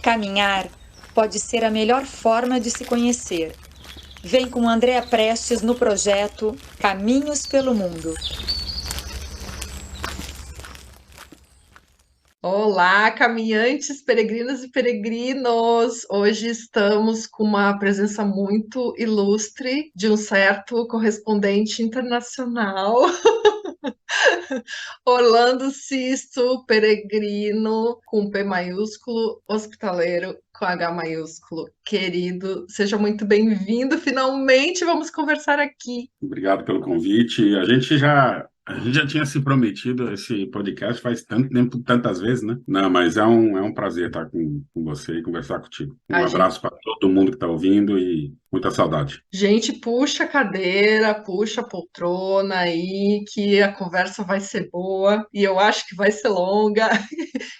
Caminhar pode ser a melhor forma de se conhecer. Vem com Andréa Prestes no projeto Caminhos pelo Mundo. Olá, caminhantes, peregrinas e peregrinos! Hoje estamos com uma presença muito ilustre de um certo correspondente internacional, Orlando Sisto, peregrino com P maiúsculo, hospitaleiro com H maiúsculo. Querido, seja muito bem-vindo. Finalmente vamos conversar aqui. Obrigado pelo convite. A gente já tinha se prometido esse podcast faz tanto tempo, tantas vezes, né? Não, mas é um prazer estar com você e conversar contigo. Um A gente abraço para todo mundo que está ouvindo e muita saudade. Gente, puxa a cadeira, puxa a poltrona aí, que a conversa vai ser boa e eu acho que vai ser longa,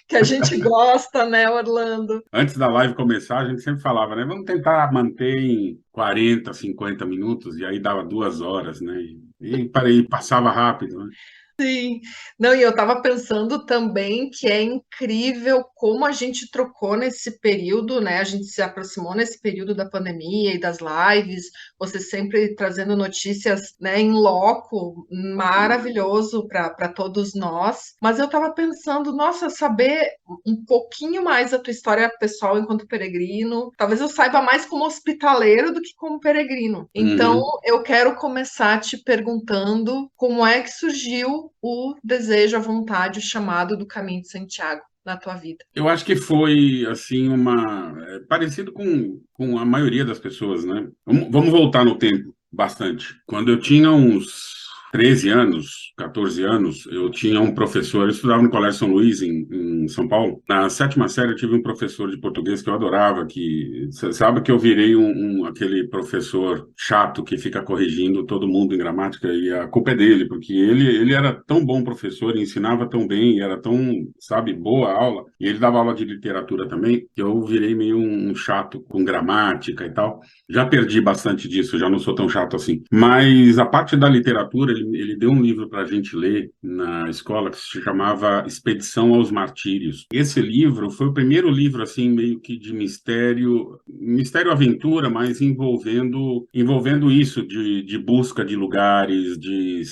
que a gente gosta, né, Orlando? Antes da live começar, a gente sempre falava, né? Vamos tentar manter em 40, 50 minutos, e aí dava 2 horas, né? Passava rápido, né? Sim. Não, e eu estava pensando também que é incrível como a gente trocou nesse período, né? A gente se aproximou nesse período da pandemia e das lives, você sempre trazendo notícias, né, em loco, maravilhoso para todos nós. Mas eu estava pensando, nossa, saber um pouquinho mais da tua história pessoal enquanto peregrino. Talvez eu saiba mais como hospitaleiro do que como peregrino. Então, Uhum. eu quero começar te perguntando como é que surgiu o desejo, a vontade, o chamado do Caminho de Santiago na tua vida. Eu acho que foi assim parecido com a maioria das pessoas, né? Vamos voltar no tempo bastante. Quando eu tinha uns 13 anos, 14 anos, eu tinha um professor, eu estudava no Colégio São Luís, em São Paulo. Na sétima série, eu tive um professor de português que eu adorava, que sabe que eu virei aquele professor chato que fica corrigindo todo mundo em gramática, e a culpa é dele, porque ele era tão bom professor, e ensinava tão bem, e era tão, sabe, boa aula, e ele dava aula de literatura também, que eu virei meio um chato com gramática e tal. Já perdi bastante disso, já não sou tão chato assim. Mas a parte da literatura, ele deu um livro para a gente ler na escola que se chamava Expedição aos Martírios. Esse livro foi o primeiro livro, assim, meio que de mistério-aventura, mas envolvendo isso, de busca de lugares,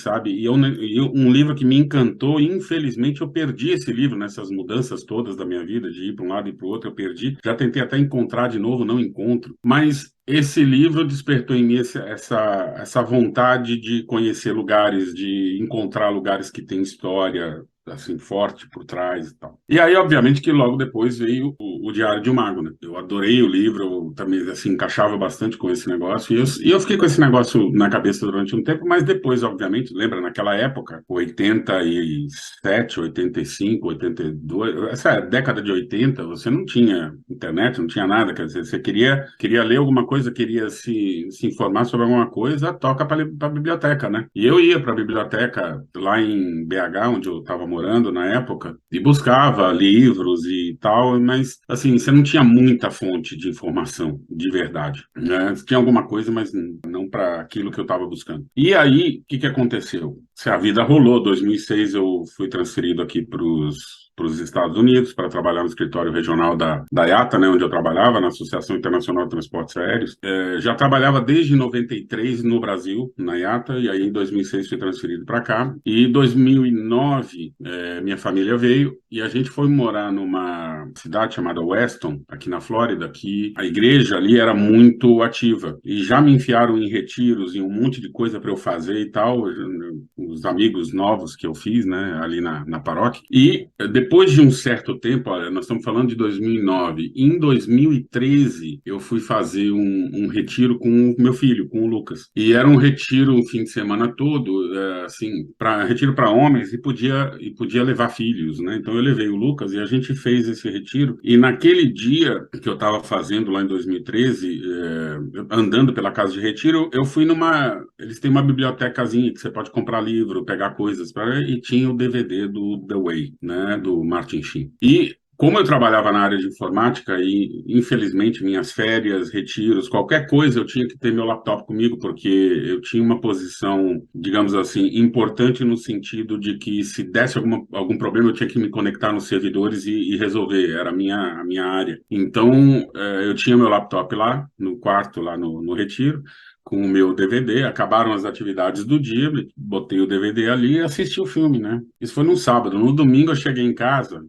sabe? Um livro que me encantou, e infelizmente eu perdi esse livro nessas mudanças todas da minha vida, de ir para um lado e para o outro, eu perdi. Já tentei até encontrar de novo, não encontro. Mas esse livro despertou em mim essa vontade de conhecer lugares, de encontrar lugares que têm história assim forte por trás e tal. E aí, obviamente, que logo depois veio o Diário de um Mago, né? Eu adorei o livro, eu também assim encaixava bastante com esse negócio, e eu fiquei com esse negócio na cabeça durante um tempo, mas depois, obviamente, lembra naquela época, 87, 85, 82, essa década de 80, você não tinha internet, não tinha nada, quer dizer, você queria ler alguma coisa, queria se informar sobre alguma coisa, toca para a biblioteca, né? E eu ia para a biblioteca lá em BH, onde eu estava morando na época, e buscava livros e tal, mas assim, você não tinha muita fonte de informação de verdade, né? Tinha alguma coisa, mas não para aquilo que eu estava buscando. E aí, o que aconteceu? Se a vida rolou, 2006 eu fui transferido aqui para os Estados Unidos para trabalhar no escritório regional da IATA, né, onde eu trabalhava, na Associação Internacional de Transportes Aéreos. Já trabalhava desde 93 no Brasil, na IATA, e aí em 2006 fui transferido para cá. E em 2009, minha família veio e a gente foi morar numa cidade chamada Weston, aqui na Flórida, que a igreja ali era muito ativa. E já me enfiaram em retiros e um monte de coisa para eu fazer e tal, os amigos novos que eu fiz, né, ali na paróquia. E depois de um certo tempo, olha, nós estamos falando de 2009, em 2013 eu fui fazer um retiro com o meu filho, com o Lucas. E era um retiro o fim de semana todo, assim, retiro para homens, e podia levar filhos, né? Então eu levei o Lucas e a gente fez esse retiro. E naquele dia que eu estava fazendo lá em 2013, andando pela casa de retiro, eu fui eles têm uma bibliotecazinha que você pode comprar livro, pegar coisas, e tinha o DVD do The Way, né, do Martin Sheen. E como eu trabalhava na área de informática e, infelizmente, minhas férias, retiros, qualquer coisa, eu tinha que ter meu laptop comigo, porque eu tinha uma posição, digamos assim, importante no sentido de que se desse algum problema, eu tinha que me conectar nos servidores e resolver, era a minha área. Então, eu tinha meu laptop lá, no quarto, lá no retiro, com o meu DVD, acabaram as atividades do dia, botei o DVD ali e assisti o filme, né? Isso foi num sábado. No domingo eu cheguei em casa,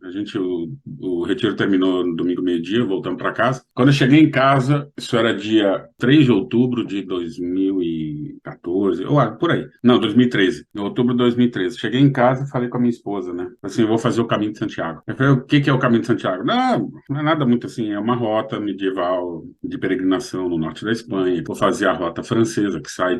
o retiro terminou no domingo meio-dia, voltamos para casa. Quando eu cheguei em casa, isso era dia 3 de outubro de 2014, ou por aí. Não, 2013. Em outubro de 2013. Cheguei em casa e falei com a minha esposa, né? Assim, eu vou fazer o Caminho de Santiago. Eu falei, o que que é o Caminho de Santiago? Não, não é nada muito assim, é uma rota medieval de peregrinação no norte da Espanha. Vou fazer a rota francesa, que sai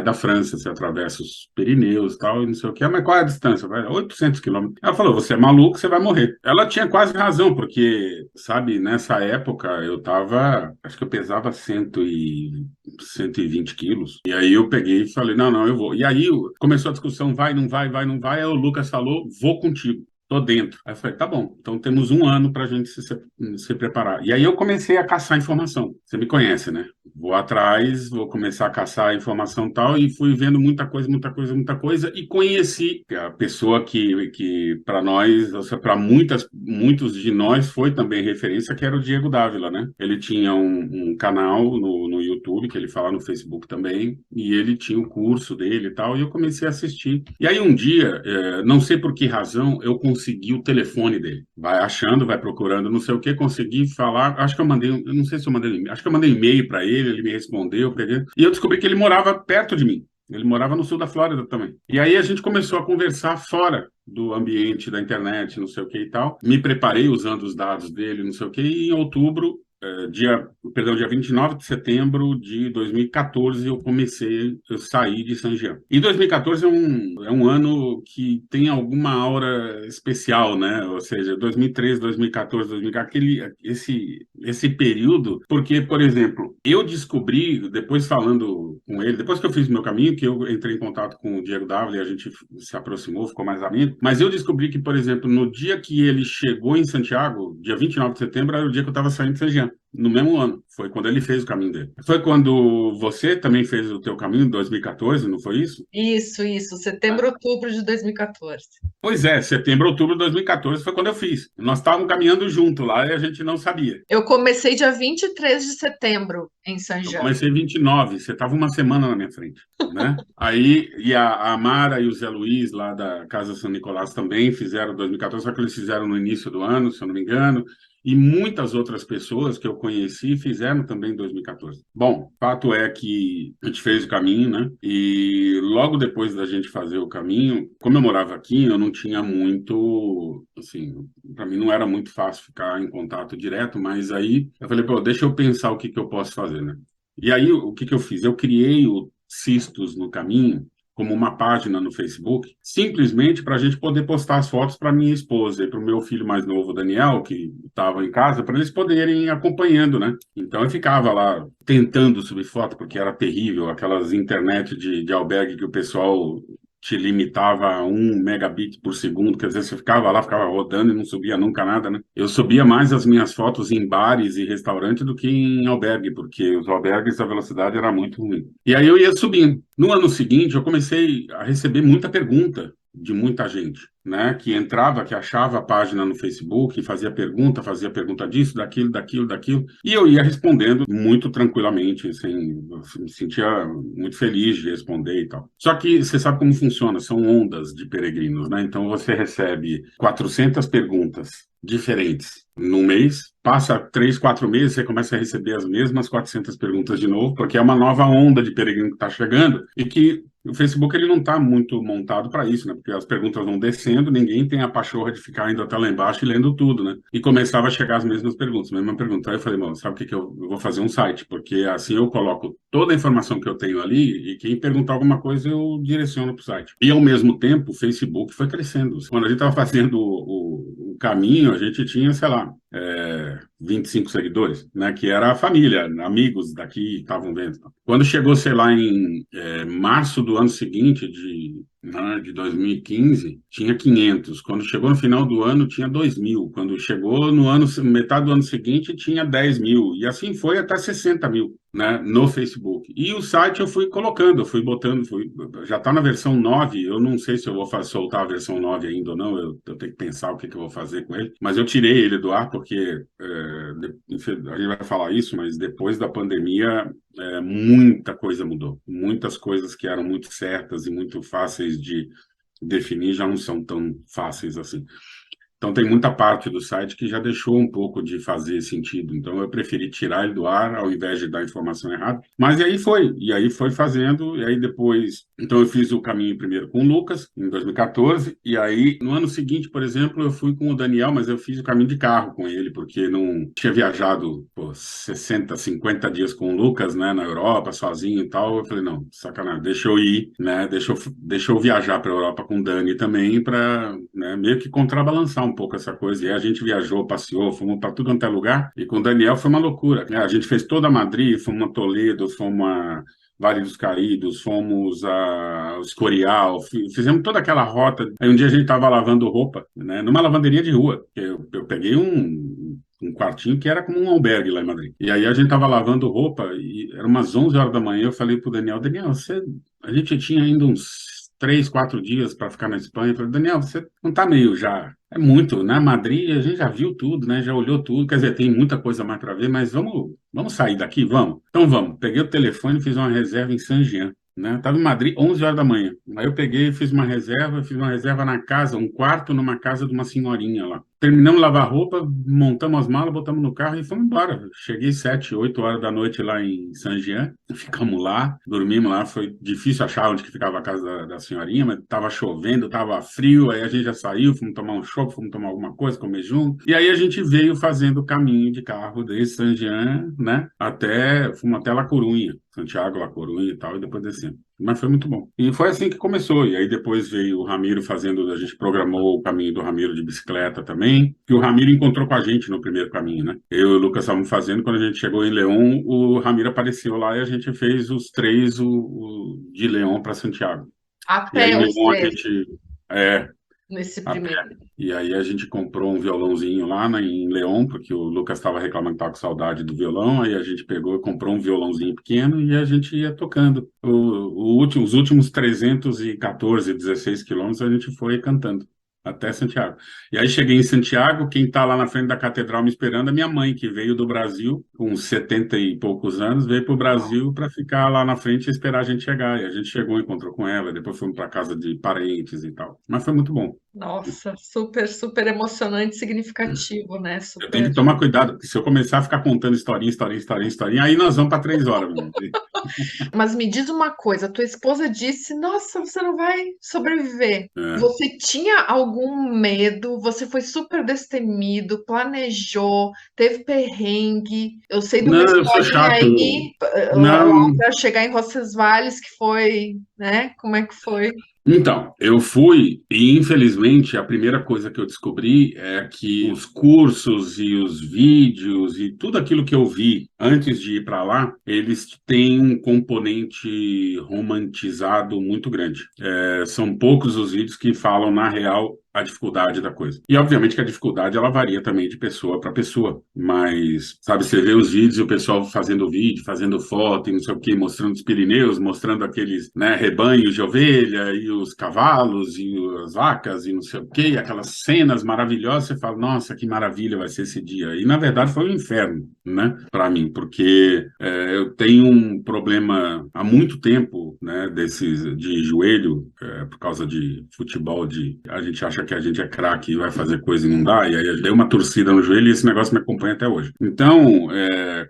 da França, você atravessa os Pirineus e tal, e não sei o que. Mas qual é a distância? Vai 800 quilômetros. Ela falou, você é maluco, você vai morrer. Ela tinha quase razão, porque, sabe, nessa época eu tava, acho que eu pesava 120 quilos. E aí eu peguei e falei, não, eu vou. E aí começou a discussão, vai, não vai, vai, não vai. Aí o Lucas falou, vou contigo. Tô dentro. Aí eu falei, tá bom, então temos um ano para a gente se preparar. E aí eu comecei a caçar informação. Você me conhece, né? Vou atrás, vou começar a caçar informação e tal, e fui vendo muita coisa, muita coisa, muita coisa, e conheci a pessoa que para nós, para muitos de nós, foi também referência, que era o Diego Dávila, né? Ele tinha um canal no YouTube, que ele fala no Facebook também, e ele tinha o curso dele e tal, e eu comecei a assistir. E aí um dia, não sei por que razão, eu consegui o telefone dele. Vai achando, vai procurando, não sei o que, consegui falar. Acho que eu mandei, eu não sei se eu mandei, acho que eu mandei e-mail para ele me respondeu, peguei, e eu descobri que ele morava perto de mim. Ele morava no sul da Flórida também. E aí a gente começou a conversar fora do ambiente da internet, não sei o que e tal. Me preparei usando os dados dele, não sei o que, e em outubro dia 29 de setembro de 2014, eu saí de San Jean. E 2014 é um ano que tem alguma aura especial, né? Ou seja, 2013, 2014, 2014, esse período, porque, por exemplo, eu descobri, depois falando com ele, depois que eu fiz meu caminho, que eu entrei em contato com o Diego Dávila e a gente se aproximou, ficou mais amigo, mas eu descobri que, por exemplo, no dia que ele chegou em Santiago, dia 29 de setembro, era o dia que eu estava saindo de San Jean. No mesmo ano, foi quando ele fez o caminho dele. Foi quando você também fez o teu caminho em 2014, não foi isso? Isso, setembro, outubro de 2014. Pois é, setembro, outubro de 2014 foi quando eu fiz. Nós estávamos caminhando junto lá e a gente não sabia. Eu comecei dia 23 de setembro em San Eu Jean. comecei 29, você estava uma semana na minha frente, né? Aí, e a Mara e o Zé Luiz, lá da Casa São Nicolás, também fizeram 2014, só que eles fizeram no início do ano, se eu não me engano. E muitas outras pessoas que eu conheci fizeram também em 2014. Bom, fato é que a gente fez o caminho, né? E logo depois da gente fazer o caminho, como eu morava aqui, eu não tinha muito, assim, para mim não era muito fácil ficar em contato direto, mas aí eu falei, pô, deixa eu pensar o que que eu posso fazer, né? E aí o que que eu fiz? Eu criei o Cistos no Caminho como uma página no Facebook, simplesmente para a gente poder postar as fotos para minha esposa e para o meu filho mais novo, Daniel, que estava em casa, para eles poderem ir acompanhando, né? Então eu ficava lá tentando subir foto, porque era terrível, aquelas internet de albergue que o pessoal te limitava a 1 megabit por segundo, quer dizer, você ficava lá, ficava rodando e não subia nunca nada, né? Eu subia mais as minhas fotos em bares e restaurantes do que em albergue, porque os albergues a velocidade era muito ruim. E aí eu ia subindo. No ano seguinte, eu comecei a receber muita pergunta de muita gente, né, que entrava, que achava a página no Facebook, fazia pergunta disso, daquilo, daquilo, daquilo, e eu ia respondendo muito tranquilamente, assim, eu me sentia muito feliz de responder e tal. Só que você sabe como funciona, são ondas de peregrinos, né, então você recebe 400 perguntas diferentes no mês, passa 3, 4 meses, você começa a receber as mesmas 400 perguntas de novo, porque é uma nova onda de peregrino que está chegando e que o Facebook ele não está muito montado para isso, né? Porque as perguntas vão descendo, ninguém tem a pachorra de ficar indo até lá embaixo e lendo tudo, né? E começava a chegar as mesmas perguntas, mesma pergunta. Aí eu falei, mano, sabe o que eu vou fazer um site? Porque assim eu coloco toda a informação que eu tenho ali e quem perguntar alguma coisa eu direciono para o site. E ao mesmo tempo o Facebook foi crescendo. Quando a gente estava fazendo o caminho, a gente tinha, sei lá, 25 seguidores, né? Que era a família, amigos daqui estavam vendo. Quando chegou, sei lá, em março do ano seguinte, né, de 2015, tinha 500. Quando chegou no final do ano, tinha 2.000. Quando chegou no ano, metade do ano seguinte, tinha 10.000. E assim foi até 60.000, né, no Facebook. E o site eu fui colocando, eu fui botando, já está na versão 9. Eu não sei se eu vou soltar a versão 9 ainda ou não, eu tenho que pensar o que eu vou fazer com ele. Mas eu tirei ele do ar porque, a gente vai falar isso, mas depois da pandemia, muita coisa mudou. Muitas coisas que eram muito certas e muito fáceis de definir já não são tão fáceis assim. Então, tem muita parte do site que já deixou um pouco de fazer sentido. Então, eu preferi tirar ele do ar ao invés de dar informação errada. Mas e aí foi fazendo, e aí depois... Então, eu fiz o caminho primeiro com o Lucas, em 2014, e aí, no ano seguinte, por exemplo, eu fui com o Daniel, mas eu fiz o caminho de carro com ele, porque não tinha viajado 60, 50 dias com o Lucas, né, na Europa, sozinho e tal. Eu falei, não, sacanagem, deixa eu ir, né, deixa eu viajar para a Europa com o Dani também, para, né, meio que contrabalançar um pouco essa coisa. E aí a gente viajou, passeou, fomos para tudo quanto é lugar. E com o Daniel foi uma loucura, né? A gente fez toda a Madrid, fomos a Toledo, fomos a Vale dos Caídos, fomos a Escorial, fizemos toda aquela rota. Aí um dia a gente estava lavando roupa, né, numa lavanderia de rua. Eu peguei um quartinho que era como um albergue lá em Madrid. E aí a gente estava lavando roupa e era umas 11 horas da manhã. Eu falei pro Daniel, a gente tinha ainda uns 3, 4 dias para ficar na Espanha. Eu falei, Daniel, você não está meio já... É muito, né? Madrid, a gente já viu tudo, né? Já olhou tudo. Quer dizer, tem muita coisa mais para ver, mas vamos sair daqui, vamos? Então vamos. Peguei o telefone e fiz uma reserva em Saint-Jean, né? Estava em Madrid, 11 horas da manhã. Aí eu peguei e fiz uma reserva na casa, um quarto numa casa de uma senhorinha lá. Terminamos de lavar roupa, montamos as malas, botamos no carro e fomos embora. Cheguei 7, 8 horas da noite lá em Saint-Jean, ficamos lá, dormimos lá. Foi difícil achar onde que ficava a casa da senhorinha, mas estava chovendo, estava frio. Aí a gente já saiu, fomos tomar um chopp, fomos tomar alguma coisa, comer junto. E aí a gente veio fazendo o caminho de carro desde Saint-Jean, né, fomos até La Coruña, Santiago, La Coruña e tal, e depois descemos. Mas foi muito bom. E foi assim que começou. E aí depois veio o Ramiro a gente programou o caminho do Ramiro de bicicleta também, que o Ramiro encontrou com a gente no primeiro caminho, né? Eu e o Lucas estávamos fazendo, quando a gente chegou em León, o Ramiro apareceu lá e a gente fez os três, de León para Santiago. A E aí pé, em os León a três, gente... É, nesse a pé. primeiro. E aí a gente comprou um violãozinho lá em León, porque o Lucas estava reclamando que estava com saudade do violão, aí a gente pegou e comprou um violãozinho pequeno e a gente ia tocando. Os últimos 314, 16 quilômetros a gente foi cantando até Santiago. E aí cheguei em Santiago, quem está lá na frente da catedral me esperando é minha mãe, que veio do Brasil, com 70 e poucos anos, veio para o Brasil para ficar lá na frente e esperar a gente chegar. E a gente chegou, encontrou com ela, depois fomos para casa de parentes e tal. Mas foi muito bom. Nossa, super, super emocionante, significativo, né? Eu tenho Super. que tomar cuidado, porque se eu começar a ficar contando historinha, aí nós vamos para 3 horas. Mas me diz uma coisa, tua esposa disse, nossa, você não vai sobreviver. É. Você tinha algum medo? Você foi super destemido, planejou, teve perrengue. Eu sei de uma Não, eu sou historinha chato. aí, lá Não. para chegar em Roncesvalles, que foi, né? Como é que foi? Então, eu fui, e infelizmente a primeira coisa que eu descobri é que os cursos e os vídeos e tudo aquilo que eu vi antes de ir para lá, eles têm um componente romantizado muito grande. São poucos os vídeos que falam, na real, a dificuldade da coisa. E obviamente que a dificuldade ela varia também de pessoa para pessoa, mas sabe, você vê os vídeos e o pessoal fazendo vídeo, fazendo foto e não sei o que, mostrando os Pirineus, mostrando aqueles, né, rebanhos de ovelha e os cavalos e as vacas e não sei o que, aquelas cenas maravilhosas, você fala, nossa, que maravilha vai ser esse dia. E na verdade foi um inferno, né, para mim, porque eu tenho um problema há muito tempo, né, de joelho, por causa de futebol, a gente acha que a gente é craque e vai fazer coisa e não dá, e aí deu uma torcida no joelho e esse negócio me acompanha até hoje. Então,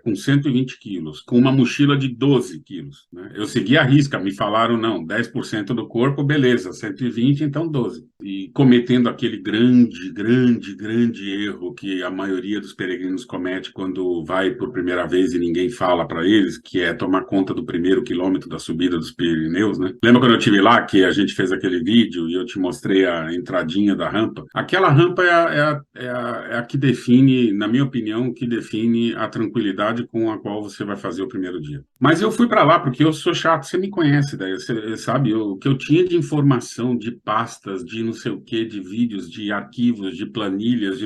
com 120 quilos, com uma mochila de 12 quilos, né, eu segui a risca, me falaram, não, 10% do corpo, beleza, 120, então 12. E cometendo aquele grande, grande, grande erro que a maioria dos peregrinos comete quando vai por primeira vez e ninguém fala para eles, que é tomar conta do primeiro quilômetro da subida dos Pirineus, né? Lembra quando eu estive lá, que a gente fez aquele vídeo e eu te mostrei a entradinha escadinha da rampa. Aquela rampa é a que define, na minha opinião, que define a tranquilidade com a qual você vai fazer o primeiro dia. Mas eu fui para lá porque eu sou chato, você me conhece, daí, você sabe, o que eu tinha de informação, de pastas, de não sei o quê, de vídeos, de arquivos, de planilhas.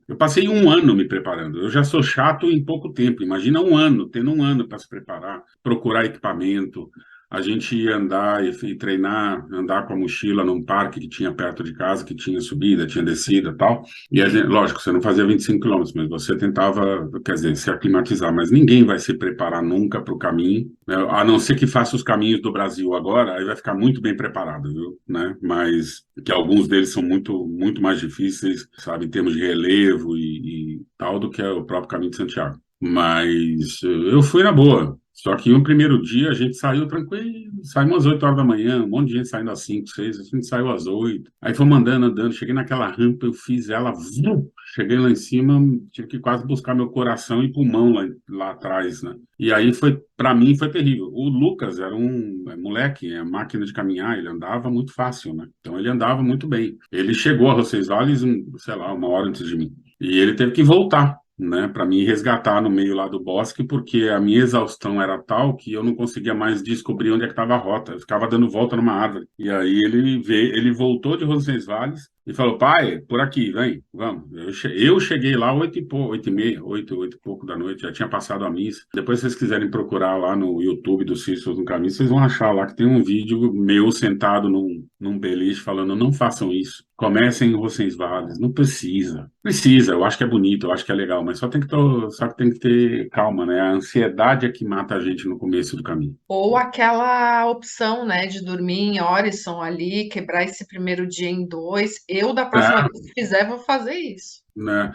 Eu passei um ano me preparando. Eu já sou chato em pouco tempo. Imagina um ano, tendo um ano para se preparar, procurar equipamento. A gente ia andar e treinar, andar com a mochila num parque que tinha perto de casa, que tinha subida, tinha descida e tal. E a gente, lógico, você não fazia 25 quilômetros, mas você tentava, quer dizer, se aclimatizar. Mas ninguém vai se preparar nunca para o caminho, né? A não ser que faça os caminhos do Brasil agora, aí vai ficar muito bem preparado, viu? Né? Mas que alguns deles são muito, muito mais difíceis, sabe, em termos de relevo e tal, do que o próprio caminho de Santiago. Mas eu fui na boa. Só que no primeiro dia a gente saiu tranquilo, saímos às 8 horas da manhã, um monte de gente saindo às 5, 6, a gente saiu às 8. Aí fomos andando, cheguei naquela rampa, eu fiz ela, cheguei lá em cima, tive que quase buscar meu coração e pulmão lá atrás, né? E aí foi, para mim, foi terrível. O Lucas era um moleque, máquina de caminhar, ele andava muito fácil, né? Então ele andava muito bem. Ele chegou a Roncesvalles, sei lá, uma hora antes de mim. E ele teve que voltar, né, para me resgatar no meio lá do bosque, porque a minha exaustão era tal que eu não conseguia mais descobrir onde é que estava a rota. Eu ficava dando volta numa árvore. E aí ele voltou de Roncesvalles e falou: pai, por aqui, vem, vamos. Eu cheguei lá 8h30, 8 e pouco da noite, já tinha passado a missa. Depois, se vocês quiserem procurar lá no YouTube do Cíceros no Caminho, vocês vão achar lá que tem um vídeo meu sentado num beliche falando: não façam isso. Comecem em Roncesvalles, não precisa. Precisa, eu acho que é bonito, eu acho que é legal, mas só tem que ter calma, né? A ansiedade é que mata a gente no começo do caminho. Ou aquela opção, né, de dormir em Orisson ali, quebrar esse primeiro dia em dois. Eu, da próxima É, vez que fizer, vou fazer isso. né?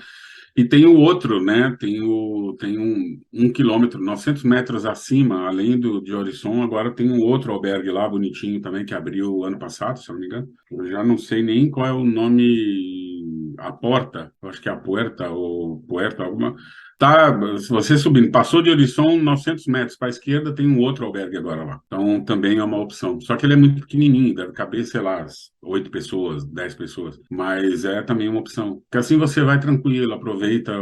E tem o outro, né? Tem um quilômetro, 900 metros acima, além de Orisson, agora tem um outro albergue lá, bonitinho também, que abriu ano passado, se eu não me engano. Eu já não sei nem qual é o nome, a porta, eu acho que é a Puerta, ou Puerta, alguma. Tá, se você subindo, passou de Orisson, 900 metros para a esquerda, tem um outro albergue agora lá. Então, também é uma opção. Só que ele é muito pequenininho, deve caber, sei lá, 8 pessoas, 10 pessoas. Mas é também uma opção. Porque assim você vai tranquilo, aproveita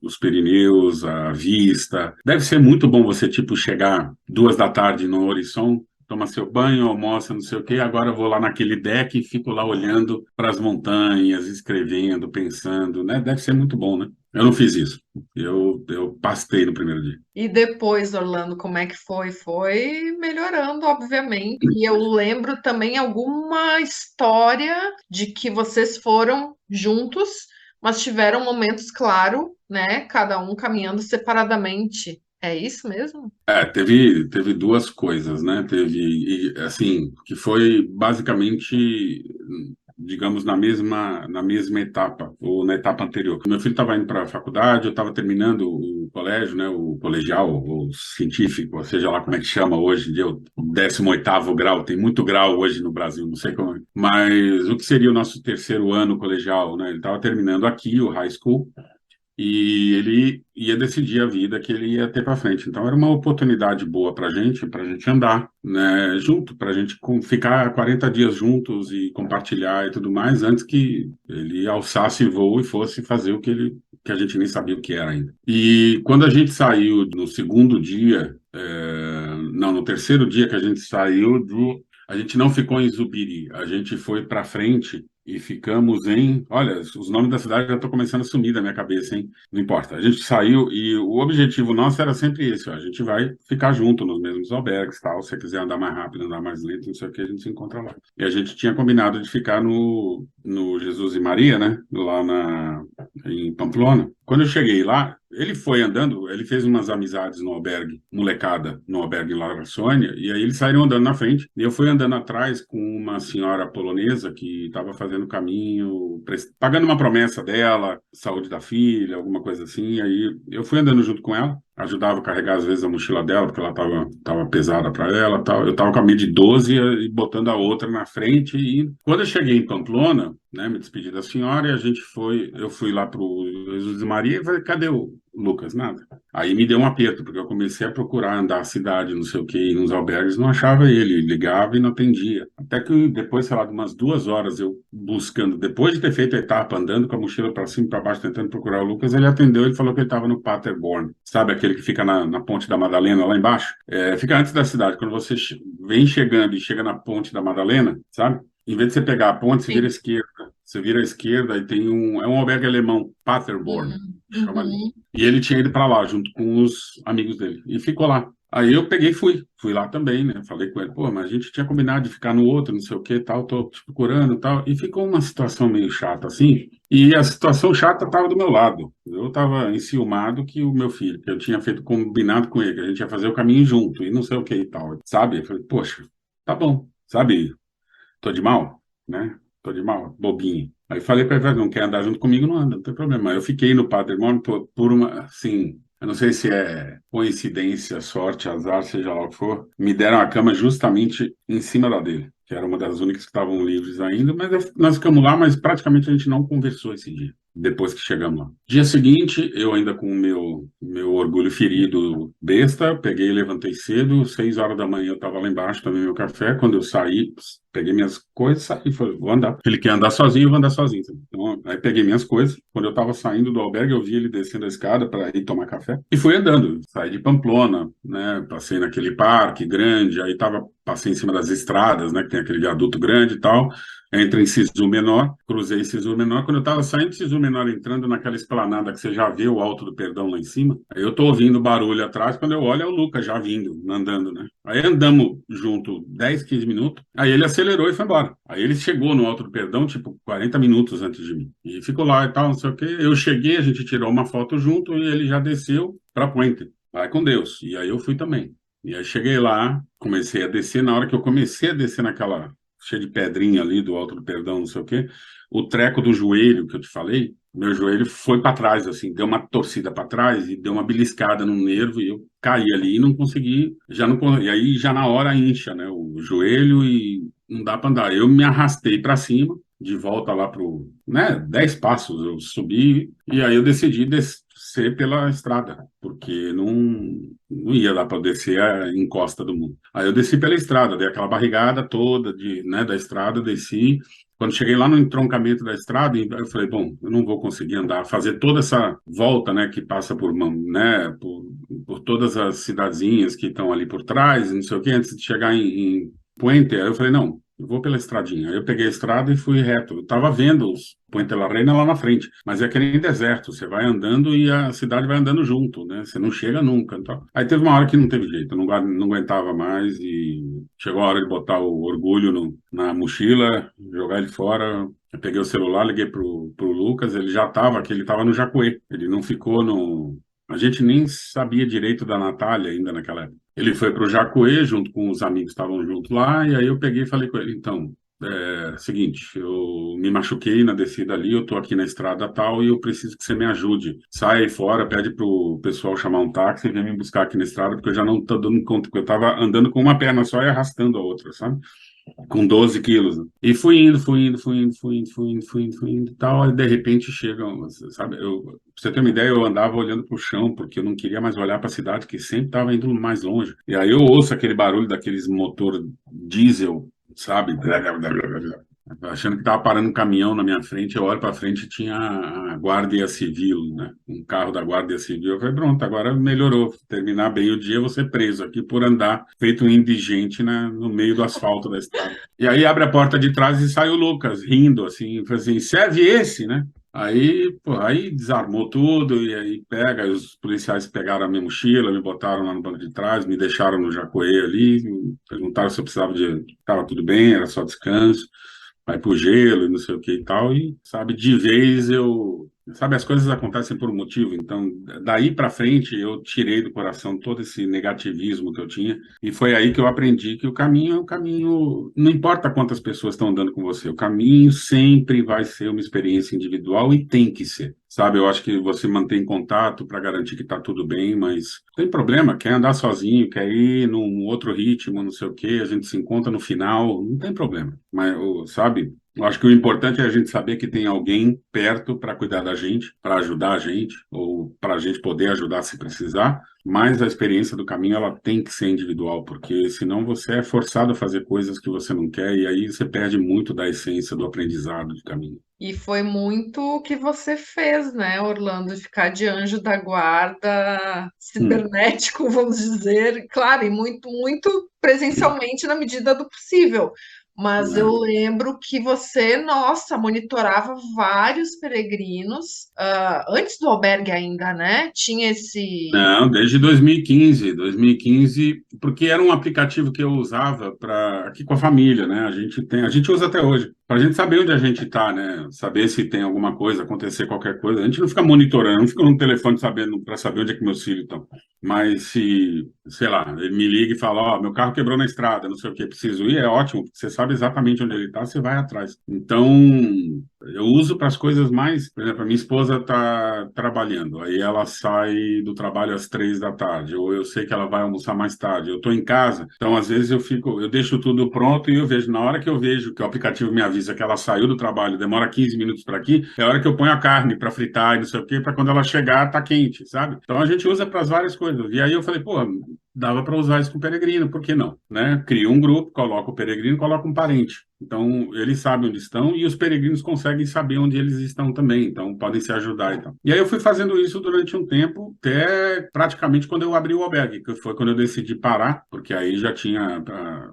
os Pirineus, a vista. Deve ser muito bom você, tipo, chegar 2 da tarde no Orisson, toma seu banho, almoça, não sei o quê, agora eu vou lá naquele deck e fico lá olhando para as montanhas, escrevendo, pensando, né? Deve ser muito bom, né? Eu não fiz isso. Eu pastei no primeiro dia. E depois, Orlando, como é que foi? Foi melhorando, obviamente. E eu lembro também alguma história de que vocês foram juntos, mas tiveram momentos, claro, né? Cada um caminhando separadamente. É isso mesmo? Teve duas coisas, né? Assim, que foi basicamente, digamos, na mesma etapa, ou na etapa anterior. Meu filho estava indo para a faculdade, eu estava terminando o colégio, né? O colegial, o científico, ou seja lá como é que chama hoje em dia, o 18º grau, tem muito grau hoje no Brasil, não sei como. Mas o que seria o nosso terceiro ano colegial, né? Ele estava terminando aqui, o high school, e ele ia decidir a vida que ele ia ter para frente. Então era uma oportunidade boa para a gente andar, né, junto, para a gente ficar 40 dias juntos e compartilhar e tudo mais, antes que ele alçasse voo e fosse fazer que a gente nem sabia o que era ainda. E quando a gente saiu no segundo dia, não, no terceiro dia que a gente saiu a gente não ficou em Zubiri, a gente foi para frente e ficamos em. Olha, os nomes da cidade já estão começando a sumir da minha cabeça, hein? Não importa. A gente saiu e o objetivo nosso era sempre esse: ó, a gente vai ficar junto nos mesmos albergues, tal. Se você quiser andar mais rápido, andar mais lento, não sei o que, a gente se encontra lá. E a gente tinha combinado de ficar no Jesus e Maria, né? Lá em Pamplona. Quando eu cheguei lá, ele foi andando, ele fez umas amizades no albergue, molecada, no albergue lá na Sônia, e aí eles saíram andando na frente, e eu fui andando atrás com uma senhora polonesa que estava fazendo o caminho, pagando uma promessa dela, saúde da filha, alguma coisa assim, e aí eu fui andando junto com ela, ajudava a carregar às vezes a mochila dela, porque ela tava pesada para ela, tal. Eu estava com a minha de 12 e botando a outra na frente, e quando eu cheguei em Pamplona, né, me despedi da senhora, e eu fui lá pro Jesus e Maria e falei: cadê Lucas, nada. Aí me deu um aperto, porque eu comecei a procurar andar a cidade, não sei o quê, nos albergues, não achava ele, ligava e não atendia. Até que depois, sei lá, de umas 2 horas eu buscando, depois de ter feito a etapa, andando com a mochila para cima e para baixo, tentando procurar o Lucas, ele atendeu, ele falou que ele estava no Paterborn, sabe aquele que fica na Ponte da Madalena, lá embaixo? Fica antes da cidade, quando você vem chegando e chega na Ponte da Madalena, sabe? Em vez de você pegar a ponte, você vira à Sim. esquerda. Você vira à esquerda e tem é um albergue alemão, Paterborn, chama ali. Uhum. E ele tinha ido para lá junto com os amigos dele e ficou lá. Aí eu peguei e fui lá também, né? Falei com ele, pô, mas a gente tinha combinado de ficar no outro, não sei o que, tal, tô te procurando, tal. E ficou uma situação meio chata assim. E a situação chata estava do meu lado. Eu estava enciumado que o meu filho, que eu tinha feito combinado com ele, que a gente ia fazer o caminho junto e não sei o que e tal, sabe? Eu falei, poxa, tá bom, sabe? Tô de mal, né? Tô de mal, bobinho. Aí falei para ele, não quer andar junto comigo, não anda, não tem problema. Eu fiquei no Paderborn por uma, assim, eu não sei se é coincidência, sorte, azar, seja lá o que for, me deram a cama justamente em cima da dele, que era uma das únicas que estavam livres ainda, mas nós ficamos lá, mas praticamente a gente não conversou esse dia. Depois que chegamos lá. Dia seguinte, eu ainda com o meu orgulho ferido besta, peguei, levantei cedo, 6 horas da manhã eu estava lá embaixo, tomei meu café, quando eu saí, peguei minhas coisas, saí, falei, vou andar. Ele quer andar sozinho, eu vou andar sozinho. Então, aí peguei minhas coisas, quando eu estava saindo do albergue, eu vi ele descendo a escada para ir tomar café, e fui andando, saí de Pamplona, né, passei naquele parque grande, passei em cima das estradas, né, que tem aquele viaduto grande e tal, entre em Sisu Menor, cruzei Sisu Menor. Quando eu estava saindo de Sisu Menor, entrando naquela esplanada que você já vê o Alto do Perdão lá em cima, aí eu tô ouvindo barulho atrás, quando eu olho é o Lucas já vindo, andando, né? Aí andamos junto 10, 15 minutos, aí ele acelerou e foi embora. Aí ele chegou no Alto do Perdão, tipo, 40 minutos antes de mim. E ficou lá e tal, não sei o quê. Eu cheguei, a gente tirou uma foto junto e ele já desceu para Puente. Vai com Deus. E aí eu fui também. E aí cheguei lá, comecei a descer. Na hora que eu comecei a descer naquela cheio de pedrinha ali do Alto do Perdão, não sei o quê, o treco do joelho que eu te falei, meu joelho foi para trás, assim, deu uma torcida para trás e deu uma beliscada no nervo e eu caí ali e não consegui, e aí já na hora incha, né, o joelho e não dá para andar. Eu me arrastei para cima, de volta lá pro, né, 10 passos eu subi e aí eu decidi descer pela estrada, porque não ia dar para descer a encosta do mundo. Aí eu desci pela estrada, dei aquela barrigada toda né, da estrada, desci. Quando cheguei lá no entroncamento da estrada, eu falei, bom, eu não vou conseguir andar, fazer toda essa volta, né, que passa né, por todas as cidadezinhas que estão ali por trás, não sei o quê, antes de chegar em Puente. Aí eu falei, não, eu vou pela estradinha. Aí eu peguei a estrada e fui reto. Eu estava vendo os Puente la Reina lá na frente, mas é que nem deserto, você vai andando e a cidade vai andando junto, né? Você não chega nunca. Então. Aí teve uma hora que não teve jeito, eu não aguentava mais e chegou a hora de botar o orgulho na mochila, jogar ele fora. Eu peguei o celular, liguei pro Lucas, ele já estava aqui, ele estava no Jacuê, ele não ficou no... A gente nem sabia direito da Natália ainda naquela época. Ele foi para o Jacuê, junto com os amigos que estavam junto lá, e aí eu peguei e falei com ele, então, seguinte, eu me machuquei na descida ali, eu tô aqui na estrada tal, e eu preciso que você me ajude. Sai aí fora, pede pro pessoal chamar um táxi e vem me buscar aqui na estrada, porque eu já não tô dando conta, porque eu tava andando com uma perna só e arrastando a outra, sabe? Com 12 quilos. Né? E fui indo e tal, e de repente chegam, sabe, pra você ter uma ideia, eu andava olhando pro chão, porque eu não queria mais olhar para a cidade, que sempre estava indo mais longe. E aí eu ouço aquele barulho daqueles motor diesel, sabe, achando que estava parando um caminhão na minha frente, eu olho para frente e tinha a Guardia Civil, né? Um carro da Guardia Civil. Eu falei, pronto, agora melhorou. Terminar bem o dia, eu vou ser preso aqui por andar feito um indigente no meio do asfalto da estrada. E aí abre a porta de trás e sai o Lucas, rindo, assim, falei assim, serve esse, né? Aí, pô, aí desarmou tudo e aí os policiais pegaram a minha mochila, me botaram lá no banco de trás, me deixaram no Jacuê ali, perguntaram se eu precisava estava tudo bem, era só descanso, vai pro gelo e não sei o que e tal, e sabe, de vez sabe, as coisas acontecem por um motivo, então daí para frente eu tirei do coração todo esse negativismo que eu tinha e foi aí que eu aprendi que o caminho é o caminho, não importa quantas pessoas estão andando com você, o caminho sempre vai ser uma experiência individual e tem que ser. sabe? Eu acho que você mantém contato para garantir que está tudo bem, mas não tem problema, quer andar sozinho, quer ir num outro ritmo, não sei o quê, a gente se encontra no final, não tem problema. Mas, sabe? Eu acho que o importante é a gente saber que tem alguém perto para cuidar da gente, para ajudar a gente, ou para a gente poder ajudar se precisar. Mas a experiência do caminho ela tem que ser individual, porque senão você é forçado a fazer coisas que você não quer e aí você perde muito da essência do aprendizado do caminho. E foi muito o que você fez, né, Orlando? Ficar de anjo da guarda Hum, cibernético, vamos dizer. Claro, e muito, muito presencialmente na medida do possível. Mas eu né? lembro que você, nossa, monitorava vários peregrinos, antes do albergue ainda, né? Tinha esse. Não, desde 2015, 2015, porque era um aplicativo que eu usava para aqui com a família, né? A gente usa até hoje, para a gente saber onde a gente está, né? Saber se tem alguma coisa, acontecer qualquer coisa. A gente não fica monitorando, não fica no telefone sabendo para saber onde é que meus filhos estão. Mas se, sei lá, ele me liga e fala, ó, meu carro quebrou na estrada, não sei o que, preciso ir, é ótimo, porque você sabe exatamente onde ele está, você vai atrás. Então, eu uso para as coisas mais, por exemplo, a minha esposa está trabalhando, aí ela sai do trabalho às 3 da tarde, ou eu sei que ela vai almoçar mais tarde, eu estou em casa, então às vezes eu deixo tudo pronto e eu vejo, na hora que eu vejo que o aplicativo me avisa que ela saiu do trabalho, demora 15 minutos para aqui, é a hora que eu ponho a carne para fritar e não sei o quê, para quando ela chegar, tá quente, sabe? Então a gente usa para as várias coisas. E aí eu falei, pô, dava para usar isso com o peregrino, por que não? Né? Cria um grupo, coloca o peregrino, coloca um parente. Então, eles sabem onde estão e os peregrinos conseguem saber onde eles estão também, então podem se ajudar e tal. E aí eu fui fazendo isso durante um tempo, até praticamente quando eu abri o albergue, que foi quando eu decidi parar, porque aí já tinha,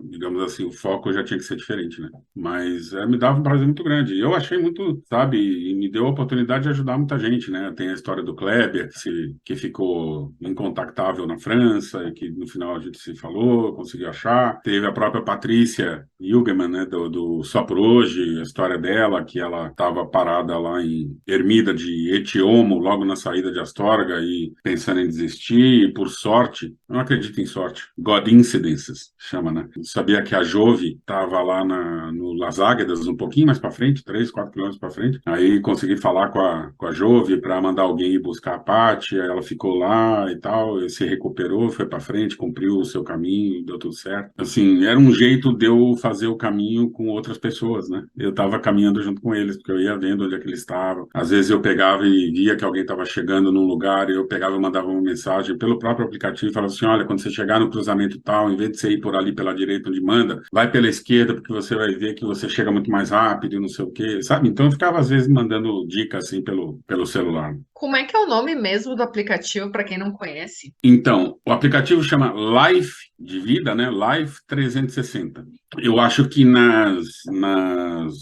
digamos assim, o foco já tinha que ser diferente, né? Mas me dava um prazer muito grande. E eu achei muito, sabe, e me deu a oportunidade de ajudar muita gente, né? Tem a história do Kleber, que ficou incontactável na França, e que no final a gente se falou, conseguiu achar. Teve a própria Patrícia Hilgemann, né, do Só por Hoje, a história dela, que ela estava parada lá em Ermida de Etiomo, logo na saída de Astorga, e pensando em desistir, e por sorte, eu não acredito em sorte, God Incidences, chama, né? Eu sabia que a Jove estava lá no Las Águedas, um pouquinho mais para frente, 3, 4 quilômetros para frente, aí consegui falar com a Jove para mandar alguém ir buscar a Paty, aí ela ficou lá e tal, e se recuperou, foi para frente, cumpriu o seu caminho, deu tudo certo. Assim, era um jeito de eu fazer o caminho com outras pessoas, né? Eu estava caminhando junto com eles, porque eu ia vendo onde é que eles estavam. Às vezes eu pegava e via que alguém estava chegando num lugar, e eu pegava e mandava uma mensagem pelo próprio aplicativo, e falava assim, olha, quando você chegar no cruzamento tal, em vez de você ir por ali pela direita onde manda, vai pela esquerda, porque você vai ver que você chega muito mais rápido e não sei o quê, sabe? Então eu ficava às vezes mandando dicas assim pelo celular. Como é que é o nome mesmo do aplicativo para quem não conhece? Então, o aplicativo chama Life de vida, né? Life 360. Eu acho que nas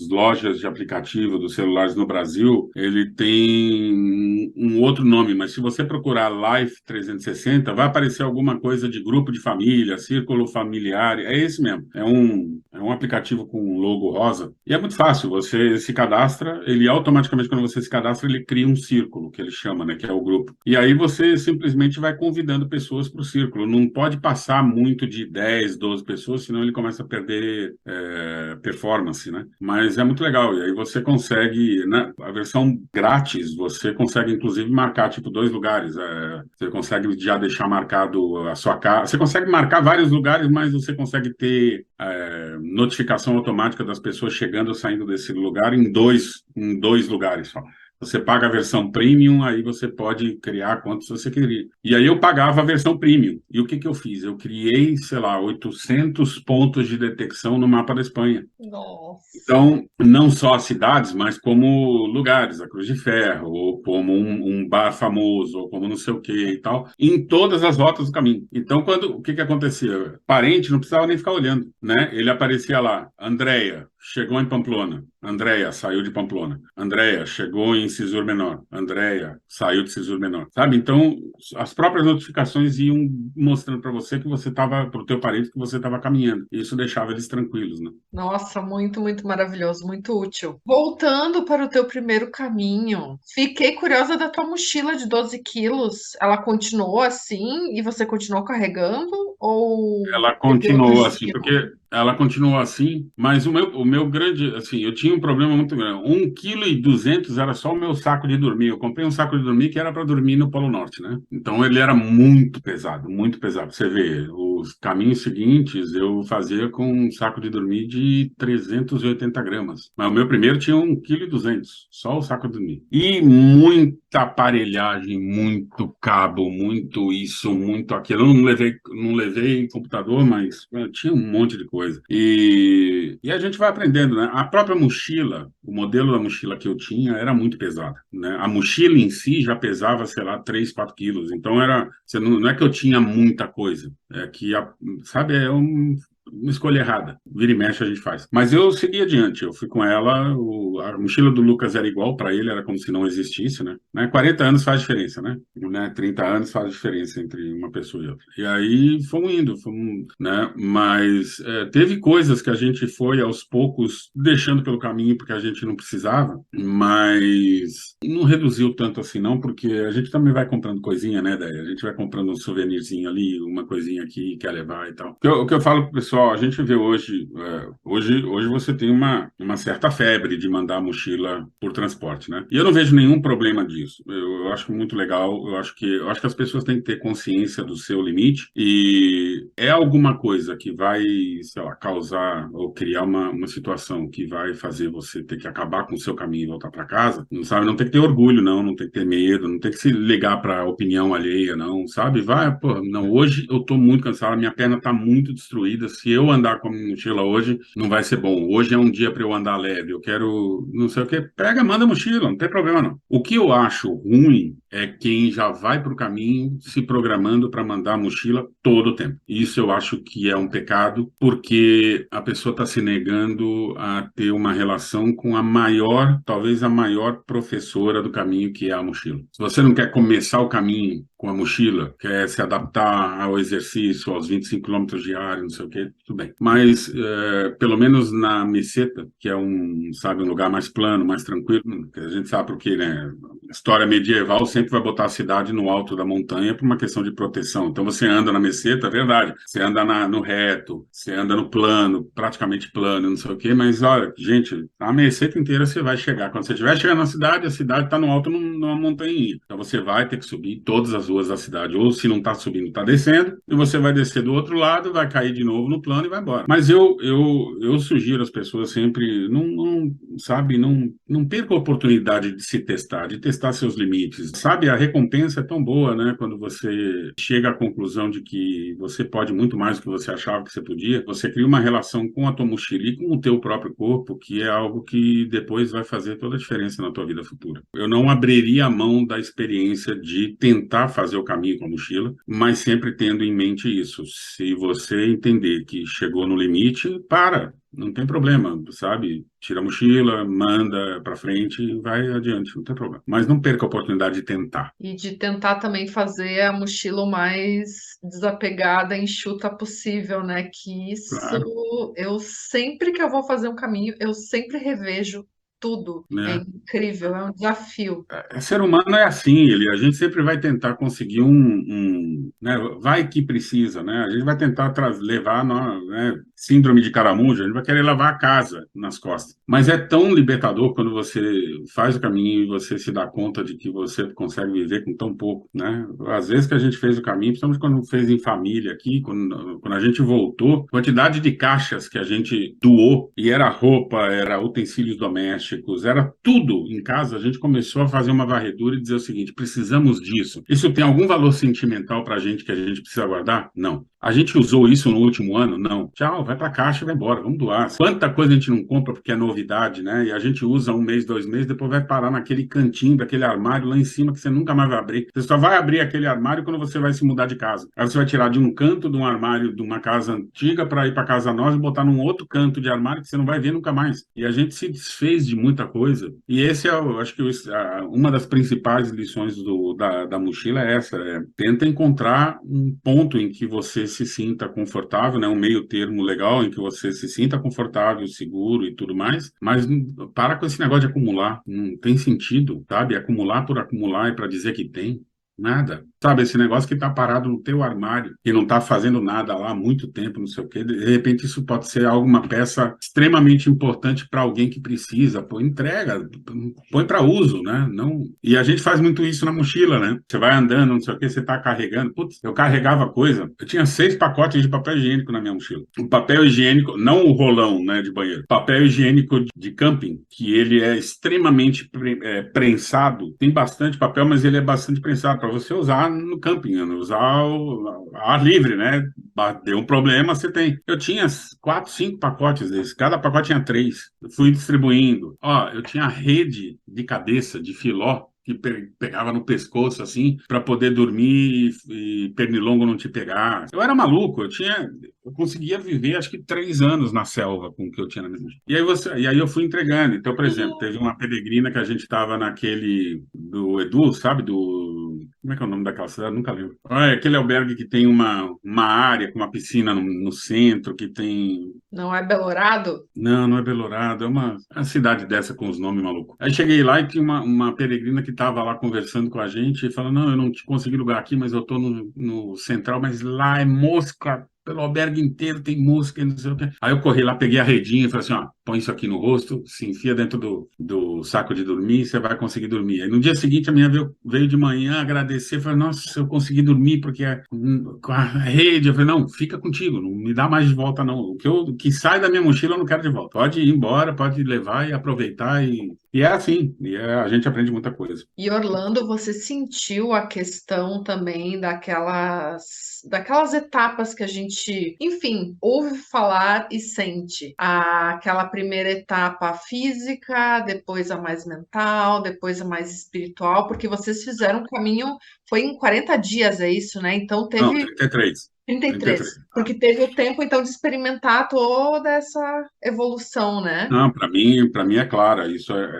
lojas de aplicativo dos celulares no Brasil, ele tem um outro nome, mas se você procurar Life 360, vai aparecer alguma coisa de grupo de família, círculo familiar, é esse mesmo. É um aplicativo com um logo rosa. E é muito fácil, você se cadastra, ele automaticamente, quando você se cadastra, ele cria um círculo, que ele chama, né? Que é o grupo. E aí você simplesmente vai convidando pessoas para o círculo. Não pode passar muito de 10, 12 pessoas, senão ele começa a perder performance, né? Mas é muito legal. E aí você consegue, né? A versão grátis, você consegue inclusive marcar tipo 2 lugares. Você consegue já deixar marcado a sua casa. Você consegue marcar vários lugares, mas você consegue ter notificação automática das pessoas chegando ou saindo desse lugar em dois lugares só. Você paga a versão premium, aí você pode criar quantos você queria. E aí eu pagava a versão premium. E o que que eu fiz? Eu criei, sei lá, 800 pontos de detecção no mapa da Espanha. Nossa. Então, não só as cidades, mas como lugares, a Cruz de Ferro, ou como um bar famoso, ou como não sei o que e tal, em todas as rotas do caminho. Então, o que que acontecia? Parente não precisava nem ficar olhando, né? Ele aparecia lá, Andréia, chegou em Pamplona. Andréia saiu de Pamplona. Andréia chegou em Cisur Menor. Andréia saiu de Cisur Menor. Sabe? Então, as próprias notificações iam mostrando para você que você estava, para o teu parente, que você estava caminhando. E isso deixava eles tranquilos, né? Nossa, muito, muito maravilhoso, muito útil. Voltando para o teu primeiro caminho, fiquei curiosa da tua mochila de 12 quilos. Ela continuou assim e você continuou carregando? Ou Ela teve outro continuou assim, porque destino? ela continuou assim, mas o meu grande, assim, eu tinha um problema muito grande. 1,2 kg era só o meu saco de dormir. Eu comprei um saco de dormir que era para dormir no Polo Norte, né? Então ele era muito pesado, muito pesado. Você vê, os caminhos seguintes eu fazia com um saco de dormir de 380 gramas. Mas o meu primeiro tinha 1,2 kg, só o saco de dormir. E muita aparelhagem, muito cabo, muito isso, muito aquilo. Eu não levei computador, mas tinha um monte de coisa. E a gente vai aprendendo, né? A própria mochila, o modelo da mochila que eu tinha era muito pesada, né? A mochila em si já pesava, sei lá, 3, 4 quilos. Então não é que eu tinha muita coisa, é que, sabe, uma escolha errada. Vira e mexe a gente faz. Mas eu segui adiante, eu fui com ela, a mochila do Lucas era igual para ele, era como se não existisse, né? 40 anos faz diferença, né? 30 anos faz diferença entre uma pessoa e outra. E aí fomos indo, né? Mas teve coisas que a gente foi aos poucos deixando pelo caminho porque a gente não precisava, mas não reduziu tanto assim não, porque a gente também vai comprando coisinha, né, daí? A gente vai comprando um souvenirzinho ali, uma coisinha aqui, quer levar e tal. O que eu falo pro pessoal, a gente vê hoje você tem uma certa febre de mandar a mochila por transporte, né? E eu não vejo nenhum problema disso. Eu acho muito legal, eu acho que as pessoas têm que ter consciência do seu limite e é alguma coisa que vai, sei lá, causar ou criar uma situação que vai fazer você ter que acabar com o seu caminho e voltar para casa, não sabe? Não tem que ter orgulho, não tem que ter medo, não tem que se ligar para a opinião alheia, não, sabe? Vai, pô, não, hoje eu tô muito cansado, a minha perna tá muito destruída, se eu andar com a minha mochila hoje, não vai ser bom. Hoje é um dia para eu andar leve, eu quero, não sei o que, pega, manda a mochila, não tem problema não. O que eu acho ruim é quem já vai para o caminho se programando para mandar a mochila todo o tempo. Isso eu acho que é um pecado, porque a pessoa está se negando a ter uma relação com talvez a maior professora do caminho, que é a mochila. Se você não quer começar o caminho com a mochila, quer se adaptar ao exercício, aos 25 quilômetros diários, não sei o quê, tudo bem. Mas, pelo menos na Meseta, que é sabe, um lugar mais plano, mais tranquilo, que a gente sabe porque, né, história medieval sempre vai botar a cidade no alto da montanha por uma questão de proteção. Então você anda na Meseta, é verdade, você anda no reto, você anda no plano, praticamente plano, não sei o quê, mas olha, gente, a Meseta inteira você vai chegar. Quando você estiver chegando na cidade, a cidade está no alto numa montanha. Então você vai ter que subir todas as ruas da cidade, ou se não está subindo, está descendo, e você vai descer do outro lado, vai cair de novo no plano e vai embora. Mas eu sugiro às pessoas sempre, sabe, não perca a oportunidade de se testar, de testar seus limites. Sabe, a recompensa é tão boa, né? Quando você chega à conclusão de que você pode muito mais do que você achava que você podia, você cria uma relação com a tua mochila e com o teu próprio corpo, que é algo que depois vai fazer toda a diferença na tua vida futura. Eu não abriria a mão da experiência de tentar fazer o caminho com a mochila, mas sempre tendo em mente isso. Se você entender que chegou no limite, para. Não tem problema, sabe? Tira a mochila, manda para frente e vai adiante, não tem problema. Mas não perca a oportunidade de tentar. E de tentar também fazer a mochila o mais desapegada, enxuta possível, né? Que isso, Claro, eu sempre que eu vou fazer um caminho, eu sempre revejo tudo. É né? incrível, é um desafio. Ser humano é assim, a gente sempre vai tentar conseguir né, vai que precisa, né? A gente vai tentar levar, né, síndrome de caramujo, a gente vai querer lavar a casa nas costas. Mas é tão libertador quando você faz o caminho e você se dá conta de que você consegue viver com tão pouco, né? Às vezes que a gente fez o caminho, principalmente quando fez em família aqui, quando a gente voltou, quantidade de caixas que a gente doou, e era roupa, era utensílios domésticos, era tudo em casa, a gente começou a fazer uma varredura e dizer o seguinte: precisamos disso. Isso tem algum valor sentimental para a gente que a gente precisa guardar? Não. A gente usou isso no último ano? Não. Tchau, vai para a caixa e vai embora, vamos doar. Quanta coisa a gente não compra porque é novidade, né? E a gente usa 1 mês, 2 meses, depois vai parar naquele cantinho daquele armário lá em cima que você nunca mais vai abrir. Você só vai abrir aquele armário quando você vai se mudar de casa. Aí você vai tirar de um canto de um armário de uma casa antiga para ir para casa nova e botar num outro canto de armário que você não vai ver nunca mais. E a gente se desfez de muita coisa. E esse eu acho que uma das principais lições da mochila é essa: tenta encontrar um ponto em que você se sinta confortável, né? Um meio termo legal em que você se sinta confortável, seguro e tudo mais, mas para com esse negócio de acumular, não tem sentido, sabe? Acumular por acumular e para dizer que tem. Nada. Sabe, esse negócio que tá parado no teu armário, que não tá fazendo nada lá há muito tempo, não sei o quê, de repente isso pode ser alguma peça extremamente importante para alguém que precisa, pô, entrega, põe para uso, né? Não... E a gente faz muito isso na mochila, né? Você vai andando, não sei o quê, você tá carregando. Putz, eu carregava coisa, eu tinha 6 pacotes de papel higiênico na minha mochila. O papel higiênico, não o rolão, né, de banheiro, papel higiênico de camping, que ele é extremamente prensado, tem bastante papel, mas ele é bastante prensado para você usar no camping, né? Usar ar livre, né? Deu um problema, você tem. Eu tinha 4, 5 pacotes desses, cada pacote tinha 3. Eu fui distribuindo. Ó, eu tinha rede de cabeça, de filó, que pegava no pescoço, assim, para poder dormir e pernilongo não te pegar. Eu era maluco, eu conseguia viver, acho que 3 anos na selva com o que eu tinha na minha vida. E aí eu fui entregando. Então, por exemplo, teve uma peregrina que a gente estava naquele do Edu, sabe, como é que é o nome daquela cidade? Nunca lembro. Ah, é aquele albergue que tem uma área com uma piscina no centro, que tem. Não é Belorado? Não, não é Belorado, é uma cidade dessa com os nomes malucos. Aí cheguei lá e tinha uma peregrina que estava lá conversando com a gente e falou: Não, eu não te consegui lugar aqui, mas eu estou no central, mas lá é mosca. Pelo albergue inteiro tem mosca e não sei o quê. Aí eu corri lá, peguei a redinha e falei assim: ó, põe isso aqui no rosto, se enfia dentro do saco de dormir e você vai conseguir dormir. Aí no dia seguinte a minha veio de manhã agradecer, falei: Nossa, eu consegui dormir porque com a rede. Eu falei: Não, fica contigo, não me dá mais de volta, não. O que sai da minha mochila eu não quero de volta. Pode ir embora, pode levar e aproveitar. E é assim, a gente aprende muita coisa. E Orlando, você sentiu a questão também daquelas etapas que a gente, enfim, ouve falar e sente. Aquela primeira etapa física, depois a mais mental, depois a mais espiritual, porque vocês fizeram um caminho, foi em 40 dias, é isso, né? Então Não, teve 33. 33, 33. porque teve o tempo então de experimentar toda essa evolução, né? Não, para mim é clara.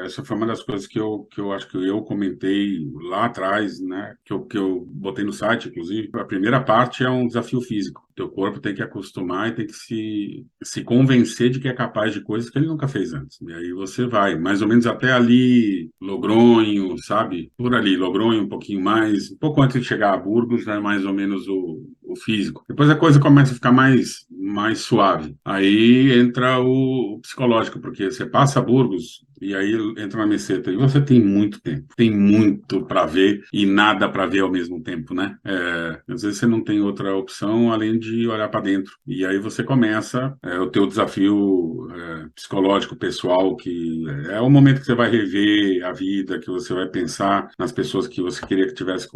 Essa foi uma das coisas que eu acho que eu comentei lá atrás, né? Que eu botei no site, inclusive. A primeira parte é um desafio físico. Teu corpo tem que acostumar e tem que se convencer de que é capaz de coisas que ele nunca fez antes. E aí você vai, mais ou menos até ali, Logronho, sabe? Por ali, Logronho, um pouquinho mais, um pouco antes de chegar a Burgos, né? Mais ou menos o físico. Depois a coisa começa a ficar mais suave. Aí entra o psicológico, porque você passa a Burgos e aí entra na meseta e você tem muito tempo, tem muito para ver e nada para ver ao mesmo tempo, né? Às vezes você não tem outra opção além de olhar para dentro. E aí você começa o teu desafio psicológico, pessoal, que é o momento que você vai rever a vida, que você vai pensar nas pessoas que você queria que tivesse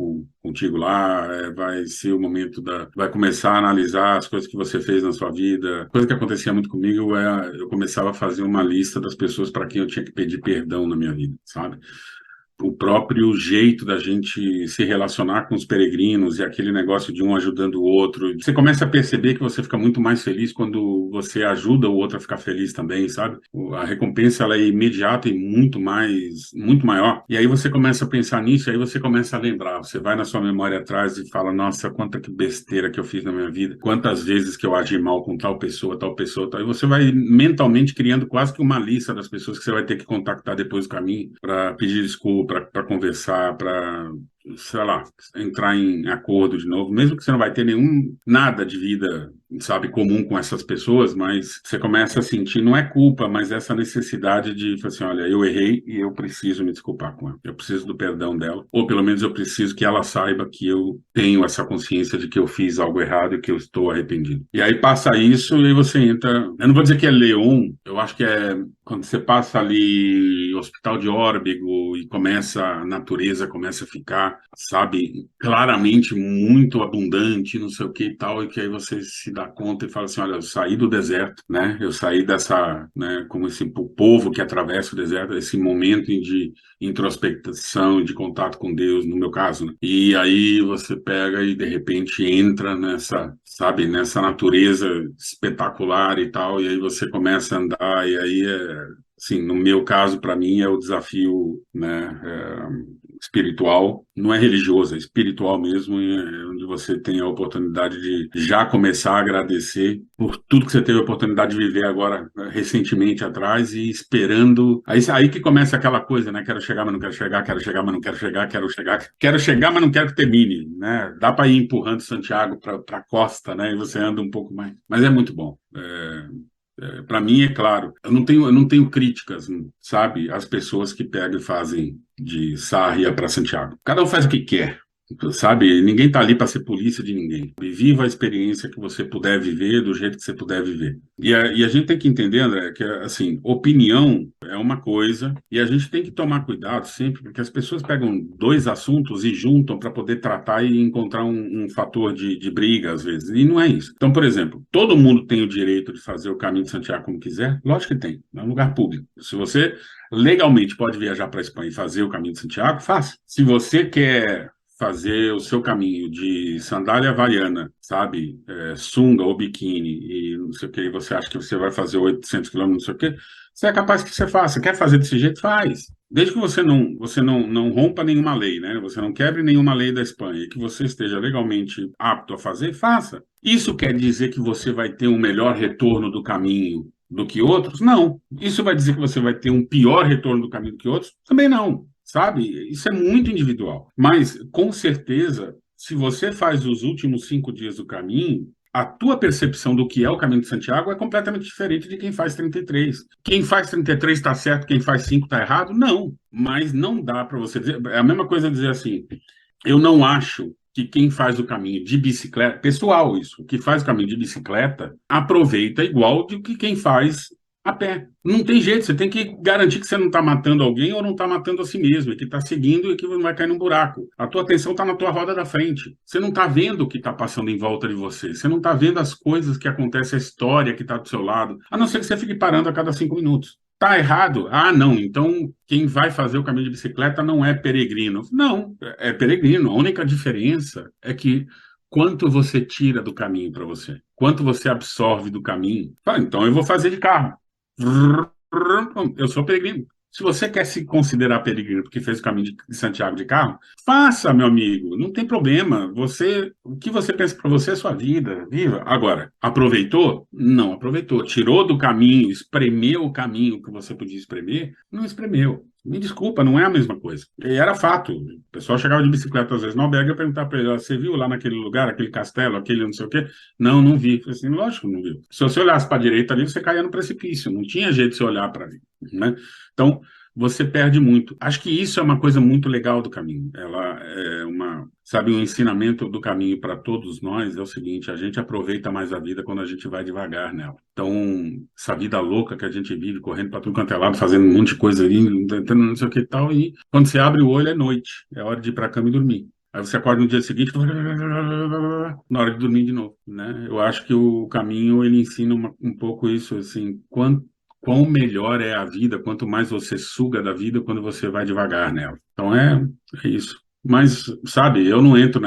contigo lá, vai ser o momento vai começar a analisar as coisas que você fez na sua vida. Coisa que acontecia muito comigo eu começava a fazer uma lista das pessoas para quem eu tinha que pedir perdão na minha vida, sabe? O próprio jeito da gente se relacionar com os peregrinos e aquele negócio de um ajudando o outro. Você começa a perceber que você fica muito mais feliz quando você ajuda o outro a ficar feliz também, sabe? A recompensa ela é imediata e muito maior. E aí você começa a pensar nisso, e aí você começa a lembrar. Você vai na sua memória atrás e fala: Nossa, quanta que besteira que eu fiz na minha vida. Quantas vezes que eu agi mal com tal pessoa, tal pessoa, tal. E você vai mentalmente criando quase que uma lista das pessoas que você vai ter que contactar depois do caminho para pedir desculpa, para conversar, para, sei lá, entrar em acordo de novo, mesmo que você não vai ter nada de vida, sabe, comum com essas pessoas, mas você começa a sentir, não é culpa, mas essa necessidade de, falar assim: olha, eu errei e eu preciso me desculpar com ela, eu preciso do perdão dela, ou pelo menos eu preciso que ela saiba que eu tenho essa consciência de que eu fiz algo errado e que eu estou arrependido. E aí passa isso e aí você entra, eu não vou dizer que é Leon, eu acho que é quando você passa ali Hospital de Órbigo e a natureza começa a ficar, sabe, claramente muito abundante, não sei o que e tal, e que aí você se dá conta e fala assim: olha, eu saí do deserto, né? Eu saí dessa, né, como esse povo que atravessa o deserto, esse momento de introspecção, de contato com Deus, no meu caso, né? E aí você pega e de repente entra nessa, sabe, nessa natureza espetacular e tal, e aí você começa a andar, e aí assim, no meu caso, para mim, é o desafio, né, espiritual, não é religioso, é espiritual mesmo, e é onde você tem a oportunidade de já começar a agradecer por tudo que você teve a oportunidade de viver agora, recentemente atrás, e esperando. Aí que começa aquela coisa, né? Quero chegar, mas não quero chegar, quero chegar, mas não quero chegar, quero chegar, mas não quero que termine, né? Dá para ir empurrando Santiago para a costa, né? E você anda um pouco mais. Mas é muito bom. Para mim, é claro, eu não tenho críticas, sabe, às pessoas que pegam e fazem de Sarria para Santiago. Cada um faz o que quer, sabe? Ninguém está ali para ser polícia de ninguém. E viva a experiência que você puder viver, do jeito que você puder viver. E a gente tem que entender, André, que assim, opinião é uma coisa, e a gente tem que tomar cuidado sempre, porque as pessoas pegam dois assuntos e juntam para poder tratar e encontrar um fator de briga, às vezes. E não é isso. Então, por exemplo, todo mundo tem o direito de fazer o caminho de Santiago como quiser? Lógico que tem. É um lugar público. Se você legalmente pode viajar para a Espanha e fazer o caminho de Santiago, faça. Se você quer fazer o seu caminho de sandália havaiana, sabe, sunga ou biquíni, e não sei o que, e você acha que você vai fazer 800 quilômetros, não sei o que, você é capaz que você faça. Quer fazer desse jeito? Faz. Desde que você não rompa nenhuma lei, né? Você não quebre nenhuma lei da Espanha e que você esteja legalmente apto a fazer, faça. Isso quer dizer que você vai ter um melhor retorno do caminho do que outros? Não. Isso vai dizer que você vai ter um pior retorno do caminho do que outros? Também não. Sabe? Isso é muito individual. Mas, com certeza, se você faz os últimos 5 dias do caminho, a tua percepção do que é o caminho de Santiago é completamente diferente de quem faz 33. Quem faz 33 está certo, quem faz 5 está errado? Não. Mas não dá para você dizer. É a mesma coisa dizer assim: eu não acho que quem faz o caminho de bicicleta, pessoal, isso, que faz o caminho de bicicleta, aproveita igual do que quem faz a pé. Não tem jeito, você tem que garantir que você não está matando alguém ou não está matando a si mesmo, e que está seguindo e que não vai cair num buraco. A tua atenção está na tua roda da frente. Você não está vendo o que está passando em volta de você. Você não está vendo as coisas que acontecem, a história que está do seu lado, a não ser que você fique parando a cada 5 minutos. Tá errado? Ah, não. Então, quem vai fazer o caminho de bicicleta não é peregrino. Não, é peregrino. A única diferença é que quanto você tira do caminho para você, quanto você absorve do caminho. Ah, então eu vou fazer de carro. Eu sou peregrino. Se você quer se considerar peregrino porque fez o caminho de Santiago de carro, faça, meu amigo, não tem problema. O que você pensa para você é sua vida, viva. Agora, aproveitou? Não aproveitou. Tirou do caminho, espremeu o caminho que você podia espremer? Não espremeu. Me desculpa, não é a mesma coisa. E era fato. O pessoal chegava de bicicleta às vezes no albergue e eu perguntava para ele: você viu lá naquele lugar, aquele castelo, aquele não sei o quê? Não, não vi. Eu falei assim, lógico que não viu. Se você olhasse para a direita ali, você caía no precipício. Não tinha jeito de você olhar para ali, né? Então, você perde muito. Acho que isso é uma coisa muito legal do caminho. Ela é sabe, um ensinamento do caminho para todos nós é o seguinte: a gente aproveita mais a vida quando a gente vai devagar nela. Então, essa vida louca que a gente vive, correndo para tudo quanto é lado, fazendo um monte de coisa ali, tentando não sei o que e tal, e quando você abre o olho é noite, é hora de ir para a cama e dormir. Aí você acorda no dia seguinte, na hora de dormir de novo, né? Eu acho que o caminho, ele ensina um pouco isso, assim, quão melhor é a vida, quanto mais você suga da vida quando você vai devagar nela. Então é isso. Mas, sabe, eu não entro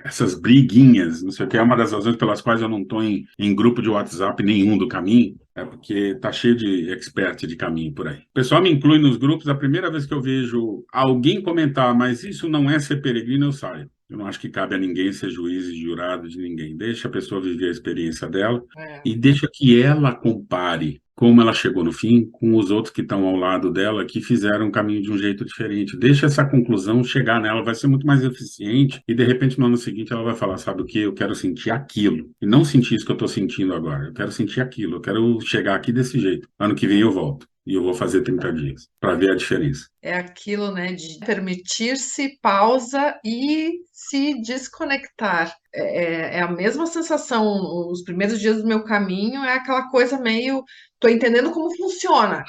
essas briguinhas, não sei o que, é uma das razões pelas quais eu não estou em grupo de WhatsApp nenhum do caminho, é porque tá cheio de expert de caminho por aí. O pessoal me inclui nos grupos, a primeira vez que eu vejo alguém comentar, mas isso não é ser peregrino, eu saio. Eu não acho que cabe a ninguém ser juiz e jurado de ninguém. Deixa a pessoa viver a experiência dela e deixa que ela compare como ela chegou no fim com os outros que estão ao lado dela, que fizeram o caminho de um jeito diferente. Deixa essa conclusão chegar nela, vai ser muito mais eficiente e, de repente, no ano seguinte, ela vai falar, sabe o quê? Eu quero sentir aquilo. E não sentir isso que eu estou sentindo agora. Eu quero sentir aquilo. Eu quero chegar aqui desse jeito. Ano que vem eu volto. E eu vou fazer 30 dias para ver a diferença. É aquilo, né, de permitir-se pausa e se desconectar. É a mesma sensação. Os primeiros dias do meu caminho é aquela coisa meio, tô entendendo como funciona,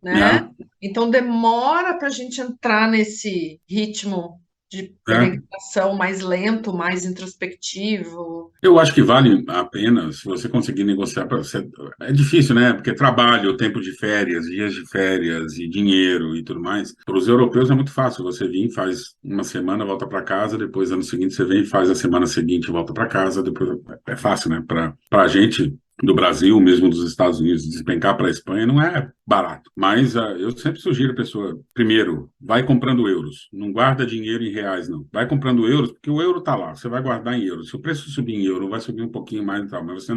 né? Então demora para a gente entrar nesse ritmo de peregrinação mais lento, mais introspectivo. Eu acho que vale a pena se você conseguir negociar para você. É difícil, né? Porque trabalho, tempo de férias, dias de férias e dinheiro e tudo mais. Para os europeus é muito fácil. Você vem, faz uma semana, volta para casa, depois ano seguinte você vem, faz a semana seguinte, volta para casa. Depois é fácil, né? Para a gente do Brasil, mesmo dos Estados Unidos, despencar para a Espanha, não é barato. Mas eu sempre sugiro a pessoa, primeiro, vai comprando euros. Não guarda dinheiro em reais, não. Vai comprando euros, porque o euro está lá, você vai guardar em euros. Se o preço subir em euro, vai subir um pouquinho mais e tal, mas você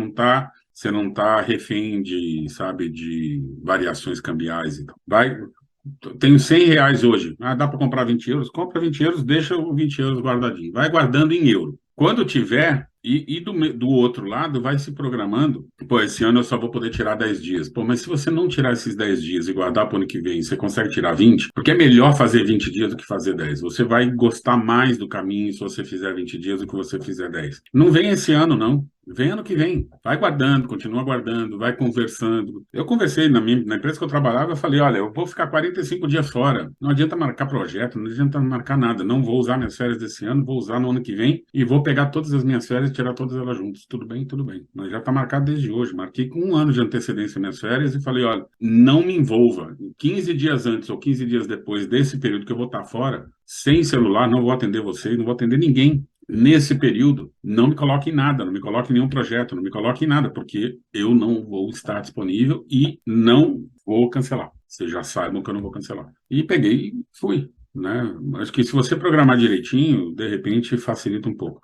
não tá refém de, sabe, de variações cambiais e tal. Tenho 100 reais hoje. Dá para comprar 20 euros? Compra 20 euros, deixa os 20 euros guardadinho. Vai guardando em euro. Quando tiver, do outro lado, vai se programando. Pô, esse ano eu só vou poder tirar 10 dias. Pô, mas se você não tirar esses 10 dias e guardar para o ano que vem, você consegue tirar 20? Porque é melhor fazer 20 dias do que fazer 10. Você vai gostar mais do caminho se você fizer 20 dias do que você fizer 10. Não vem esse ano, não. Vem ano que vem. Vai guardando, continua guardando, vai conversando. Eu conversei na empresa que eu trabalhava, eu falei, olha, eu vou ficar 45 dias fora. Não adianta marcar projeto, não adianta marcar nada. Não vou usar minhas férias desse ano, vou usar no ano que vem e vou pegar todas as minhas férias e tirar todas elas juntas. Tudo bem, tudo bem. Mas já está marcado desde hoje. Marquei com 1 ano de antecedência minhas férias e falei, olha, não me envolva. 15 dias antes ou 15 dias depois desse período que eu vou estar fora, sem celular, não vou atender vocês, não vou atender ninguém. Nesse período, não me coloque em nada, não me coloque em nenhum projeto, não me coloque em nada, porque eu não vou estar disponível e não vou cancelar. Vocês já saibam que eu não vou cancelar. E peguei e fui, né? Acho que se você programar direitinho, de repente facilita um pouco.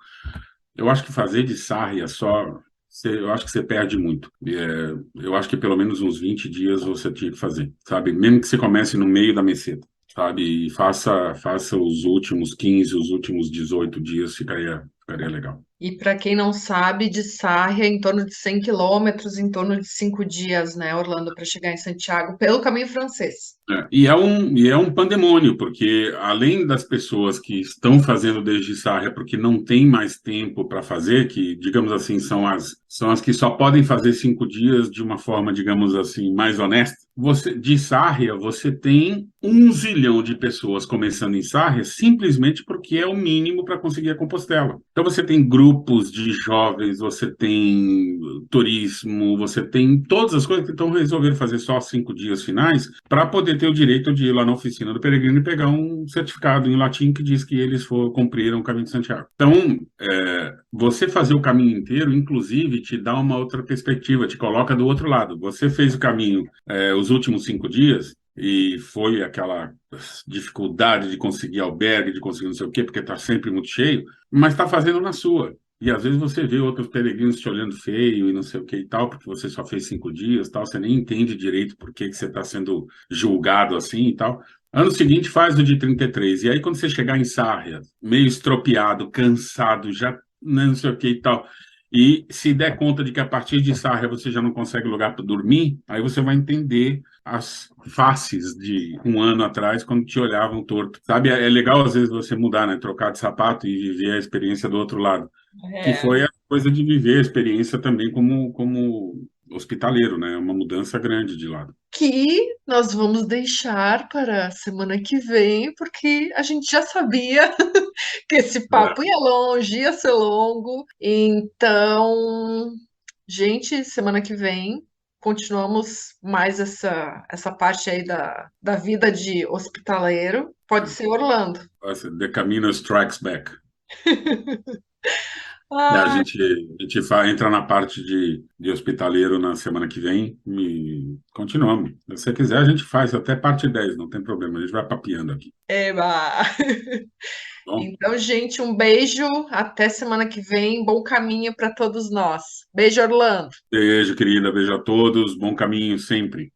Eu acho que fazer de sarria só, eu acho que você perde muito. Eu acho que pelo menos uns 20 dias você tinha que fazer, sabe? Mesmo que você comece no meio da meseta, sabe? E faça os últimos 15, os últimos 18 dias, ficaria legal. E para quem não sabe, de Sarria, em torno de 100 quilômetros, em torno de 5 dias, né, Orlando, para chegar em Santiago, pelo caminho francês. E é um pandemônio, porque além das pessoas que estão fazendo desde Sarria porque não tem mais tempo para fazer, que, digamos assim, são as que só podem fazer 5 dias de uma forma, digamos assim, mais honesta, de Sarria, você tem 1 zilhão de pessoas começando em Sarria simplesmente porque é o mínimo para conseguir a Compostela. Então você tem grupos de jovens, você tem turismo, você tem todas as coisas que estão resolvendo fazer só 5 dias finais para poder ter o direito de ir lá na oficina do peregrino e pegar um certificado em latim que diz que eles cumpriram o caminho de Santiago. Então, você fazer o caminho inteiro, inclusive, te dá uma outra perspectiva, te coloca do outro lado. Você fez o caminho os últimos 5 dias e foi aquela dificuldade de conseguir albergue, de conseguir não sei o quê, porque está sempre muito cheio, mas está fazendo na sua. E às vezes você vê outros peregrinos te olhando feio e não sei o que e tal, porque você só fez 5 dias, tal, você nem entende direito por que você está sendo julgado assim e tal. Ano seguinte faz o de 33. E aí quando você chegar em Sarria, meio estropiado, cansado, já não sei o que e tal, e se der conta de que a partir de Sarria você já não consegue lugar para dormir, aí você vai entender as faces de 1 ano atrás, quando te olhavam torto. Sabe, é legal às vezes você mudar, né? Trocar de sapato e viver a experiência do outro lado. Que foi a coisa de viver a experiência também como hospitaleiro, né? Uma mudança grande de lado. Que nós vamos deixar para a semana que vem, porque a gente já sabia que esse papo ia longe, ia ser longo. Então, gente, semana que vem continuamos mais essa parte aí da vida de hospitaleiro. Pode ser Orlando. The Camino Strikes Back. A Ah, gente, entra na parte de hospitaleiro na semana que vem e continuamos. Se você quiser, a gente faz até parte 10, não tem problema, a gente vai papeando aqui. eba! Bom, Então, gente, um beijo. Até semana que vem. Bom caminho para todos nós. Beijo, Orlando. beijo, querida, beijo a todos, bom caminho sempre.